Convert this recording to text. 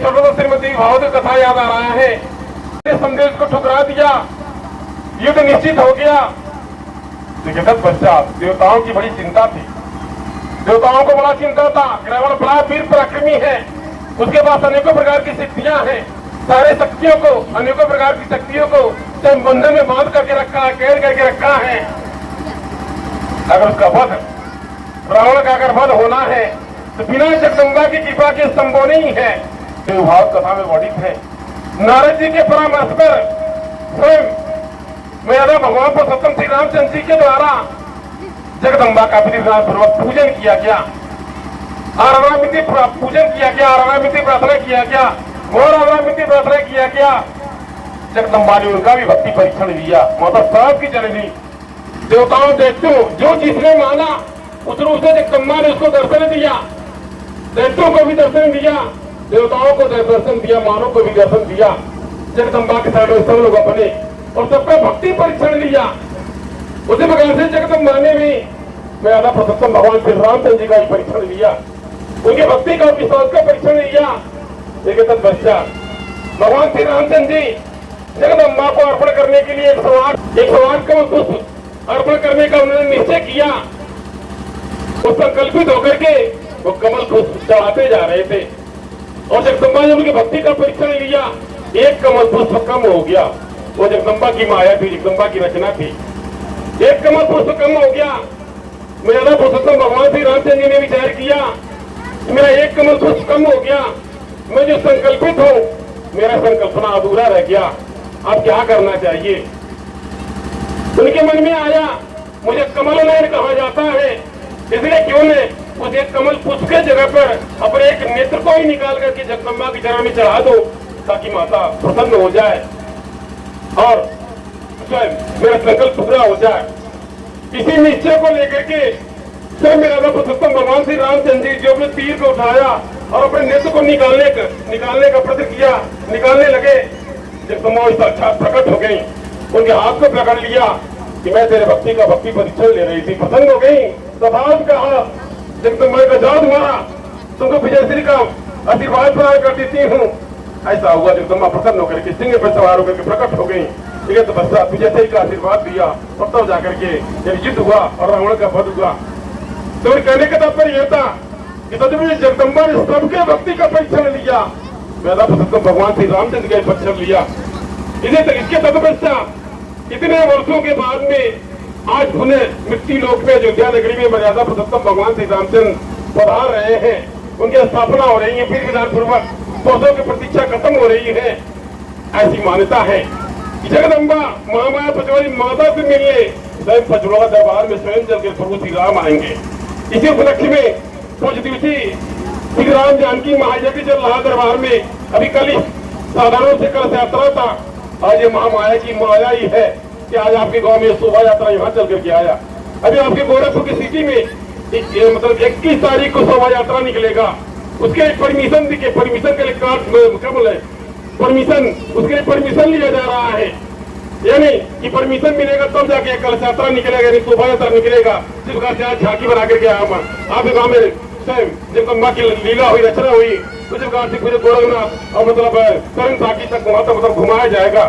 छोटा सा श्रीमती भागवत कथा याद आ रहा है। संदेश को ठुकरा दिया, युद्ध निश्चित हो गया। जगत पश्चात देवताओं की बड़ी चिंता थी, देवताओं को बड़ा चिंता था। रावण बड़ा वीर पराक्रमी है, उसके पास अनेकों प्रकार की शक्तियां हैं, सारे शक्तियों को, अनेकों प्रकार की शक्तियों को बंधन में बांध करके रखा, कैद करके रखा है। अगर उसका वध, रावण का अगर वध होना है तो बिना जगदम्बा की कृपा के संभव नहीं है। तो भाव कथा में वर्णित है, नारद जी के परामर्श पर स्वयं मेरा भगवान पुरुषोत्तम श्री रामचंद्र जी के द्वारा जगदम्बा का विधिविधान पूर्वक पूजन किया गया, आराधनामिति पूजन किया गया, आराधनामिति प्रार्थना किया गया, घोर आराधनामिति प्रार्थना किया गया। जगदम्बा ने उनका भी भक्ति परीक्षण लिया। माता साहब की जननी, देवताओं दैत्यों जो जिसने माना उस रूप से जगदम्बा ने उसको दर्शन दिया, दैत्यों को भी दर्शन दिया, देवताओं को दर्शन दिया, मानव को भी दर्शन दिया। जगदम्बा के साथ सब लोग अपने और सबका भक्ति परीक्षण लिया। उसी प्रकार से जगदम्बा ने भी मेरा पुरुषोत्तम भगवान श्री रामचंद्र जी का भी परीक्षण लिया, उनकी भक्ति का, विश्वास का परीक्षण लिया। लेकिन तत्पश्चात भगवान श्री रामचंद्र जी जगदम्बा को अर्पण करने के लिए 108 कमल पुष्प अर्पण करने का उन्होंने निश्चय किया। उस संकल्पित होकर के वो कमल पुष्प चढ़ाते जा रहे थे और जगदम्बा ने उनकी भक्ति का परीक्षण लिया। एक कमल पुष्प कम हो गया, वो जगदम्बा की माया थी, जगदम्बा की रचना थी। एक कमल पुष्प कम हो गया। मेरा पुरुषोत्तम भगवान श्री रामचंद्र जी ने विचार किया, मेरा एक कमल पुष्प कम हो गया, मैं जो संकल्पित हूँ मेरा संकल्पना अधूरा रह गया, अब क्या करना चाहिए। उनके मन में आया, मुझे कमल नयन कहा जाता है, इसलिए क्यों न उस एक कमल पुष्प के जगह पर अपने एक नेत्र को ही निकाल करके जगदम्बा की चरण में चढ़ा दो, ताकि माता प्रसन्न हो जाए और स्वयं मेरा संकल्प पूरा हो जाए। इसी निश्चय को लेकर के स्वयं मेरा पुरुषोत्तम भगवान श्री रामचंद्र जी जो अपने तीर को उठाया और अपने नेत्र को निकालने का प्रयत्न किया, निकालने लगे। जगदम्बा साक्षात प्रकट हो गई, उनके हाथ को पकड़ लिया कि मैं तेरे भक्ति का भक्ति परीक्षण ले रही थी। प्रसन्न हो गई, स्वभाव कहा जगदम्बा का जादू मारा, तुमको विजय श्री का आशीर्वाद प्रदान कर देती हूँ। ऐसा हुआ, जगदम्बा प्रसन्न होकर के सिंह पर सवार होकर के प्रकट हो गई। तो बच्चा विजय श्री का आशीर्वाद दिया और तब जाकर के जब युद्ध हुआ और रावण का वध हुआ। तो कहने का तात्पर्य यह था कि तदुपरि जगदम्बा ने सबके भक्ति का परीक्षण लिया, मेरा पुरुषोत्तम भगवान श्री रामचंद्र का परीक्षण लिया। इसके तदपश्चात इतने वर्षों के बाद में आज पुनः मृत्यु लोक में अयोध्या नगरी में मर्यादा पुरुषोत्तम भगवान श्री रामचंद्र पधार रहे हैं, उनकी स्थापना हो रही है, फिर विधान पूर्वक वर्षों की प्रतीक्षा खत्म हो रही है। ऐसी मान्यता है कि जगदम्बा महामाया पचवाड़ी माता से मिलने स्वयं पचवाड़ा दरबार में स्वयं चल के प्रभु श्री राम आएंगे। इसी उपलक्ष्य में कुछ दिवसीय श्री राम जानकी महायज्ञ चल रहा दरबार में। अभी कल ही साधारण से कलश यात्रा था, आज ये महामाया की माया ही है कि आज आपके गांव में शोभा यात्रा यहाँ चल करके आया। अभी आपके गोरखपुर की सिटी में मतलब 21 तारीख को शोभा यात्रा निकलेगा, उसके परमिशन के लिए क्या बोले परमिशन, उसके लिए परमिशन लिया जा रहा है, यानी कि परमिशन मिलेगा तब जाके कलश यात्रा निकलेगा, यानी शोभा यात्रा निकलेगा। जिस प्रकार से आज झांकी बना करके आया आपके गाँव में स्वयं जगदम्बा की लीला हुई, रचना हुई, उस प्रकार से पूरे गोरखनाथ और मतलब करण झांकी तक वहां तक मतलब घुमाया जाएगा।